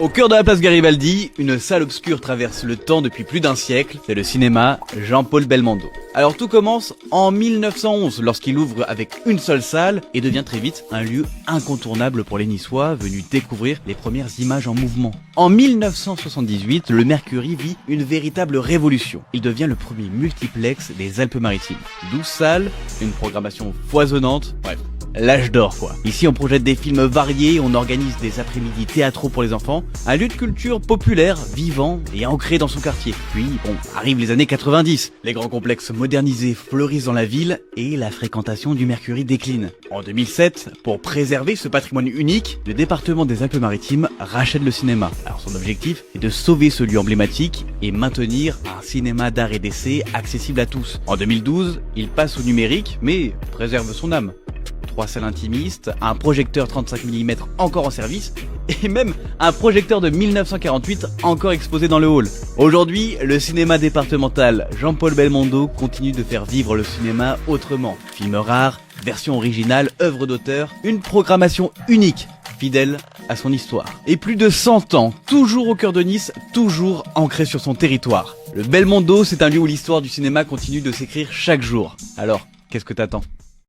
Au cœur de la place Garibaldi, une salle obscure traverse le temps depuis plus d'un siècle, c'est le cinéma Jean-Paul Belmondo. Alors tout commence en 1911 lorsqu'il ouvre avec une seule salle et devient très vite un lieu incontournable pour les Niçois venus découvrir les premières images en mouvement. En 1978, le Mercury vit une véritable révolution. Il devient le premier multiplex des Alpes-Maritimes. 12 salles, une programmation foisonnante, bref. L'âge d'or quoi. Ici on projette des films variés, on organise des après-midi théâtraux pour les enfants, un lieu de culture populaire, vivant et ancré dans son quartier. Puis arrivent les années 90, les grands complexes modernisés fleurissent dans la ville et la fréquentation du Mercury décline. En 2007, pour préserver ce patrimoine unique, le département des Alpes-Maritimes rachète le cinéma. Alors son objectif est de sauver ce lieu emblématique et maintenir un cinéma d'art et d'essai accessible à tous. En 2012, il passe au numérique mais préserve son âme. 3 salles intimistes, un projecteur 35 mm encore en service, et même un projecteur de 1948 encore exposé dans le hall. Aujourd'hui, le cinéma départemental Jean-Paul Belmondo continue de faire vivre le cinéma autrement. Films rares, versions originales, œuvres d'auteur, une programmation unique, fidèle à son histoire. Et plus de 100 ans, toujours au cœur de Nice, toujours ancré sur son territoire. Le Belmondo, c'est un lieu où l'histoire du cinéma continue de s'écrire chaque jour. Alors, qu'est-ce que t'attends ?